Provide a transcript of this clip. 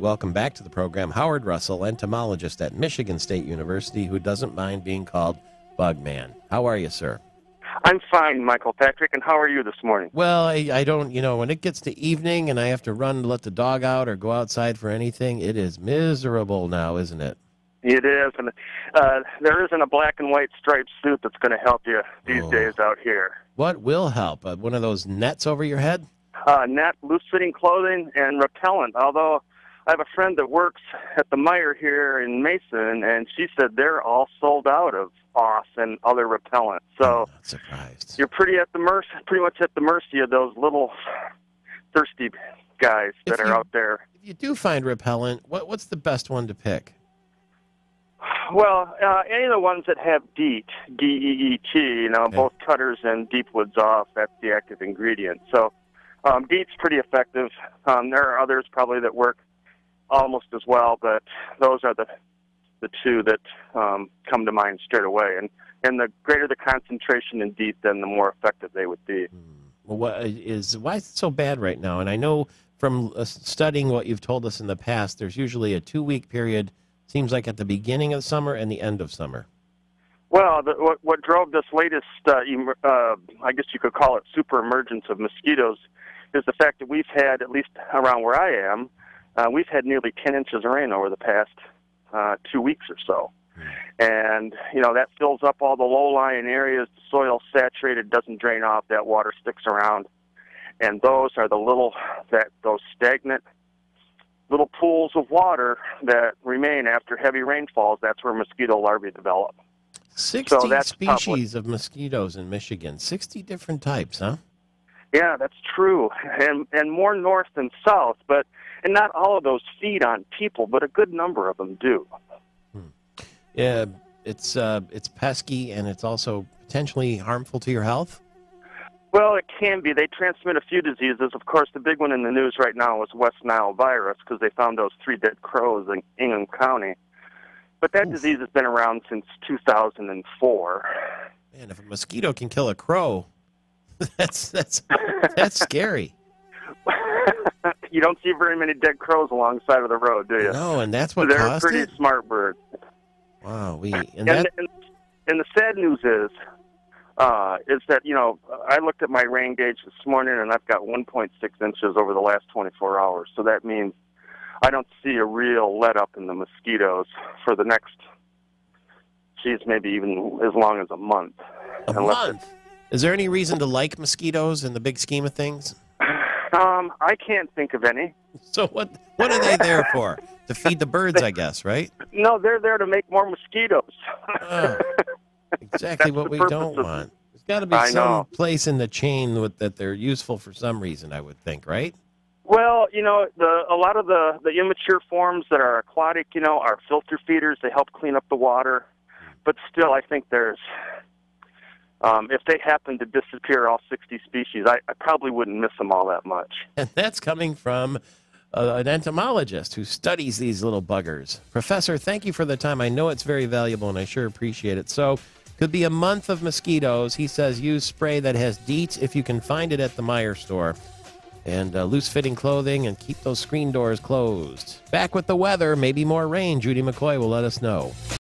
Welcome back to the program. Howard Russel, entomologist at Michigan State University, who doesn't mind being called Bugman. How are you, sir? I'm fine, Michael Patrick, and how are you this morning? Well, I don't, when it gets to evening and I have to run to let the dog out or go outside for anything, it is miserable now, isn't it? It is, and there isn't a black and white striped suit that's going to help you these days out here. What will help? One of those nets over your head? Net, loose-fitting clothing, and repellent, although I have a friend that works at the Meijer here in Mason, and she said they're all sold out of Oss and other repellent. So I'm not surprised. You're pretty much at the mercy of those little thirsty guys that are out there. If you do find repellent, what's the best one to pick? Well, any of the ones that have DEET, D-E-E-T, both cutters and deepwood's off, that's the active ingredient. So DEET's pretty effective. There are others probably that work almost as well, but those are the two that come to mind straight away. And the greater the concentration in DEET, then the more effective they would be. Well, why is it so bad right now? And I know from studying what you've told us in the past, there's usually a 2-week period, seems like at the beginning of summer and the end of summer. Well, what drove this latest, I guess you could call it super emergence of mosquitoes, is the fact that we've had, at least around where I am, we've had nearly 10 inches of rain over the past 2 weeks or so. And, that fills up all the low-lying areas. The soil's saturated, doesn't drain off. That water sticks around. And those are those stagnant little pools of water that remain after heavy rainfalls. That's where mosquito larvae develop. 60 species of mosquitoes in Michigan. 60 different types, huh? Yeah, that's true, and more north than south, and not all of those feed on people, but a good number of them do. Yeah, it's pesky, and it's also potentially harmful to your health? Well, it can be. They transmit a few diseases. Of course, the big one in the news right now is West Nile virus, because they found those 3 dead crows in Ingham County. But that disease has been around since 2004. Man, if a mosquito can kill a crow, that's scary. You don't see very many dead crows along the side of the road, do you? No, and that's what They're caused it? They're pretty smart birds. Wow. And the sad news is that, I looked at my rain gauge this morning, and I've got 1.6 inches over the last 24 hours. So that means I don't see a real let-up in the mosquitoes for the next, maybe even as long as a month. A month? Is there any reason to like mosquitoes in the big scheme of things? I can't think of any. So what are they there for? To feed the birds, I guess, right? No, they're there to make more mosquitoes. Exactly what we don't want. There's got to be some place in the chain that they're useful for some reason, I would think, right? Well, a lot of the immature forms that are aquatic, are filter feeders. They help clean up the water. But still, I think there's... if they happen to disappear, all 60 species, I probably wouldn't miss them all that much. And that's coming from an entomologist who studies these little buggers. Professor, thank you for the time. I know it's very valuable, and I sure appreciate it. So, could be a month of mosquitoes. He says use spray that has DEET if you can find it at the Meijer store. And loose-fitting clothing, and keep those screen doors closed. Back with the weather, maybe more rain. Judy McCoy will let us know.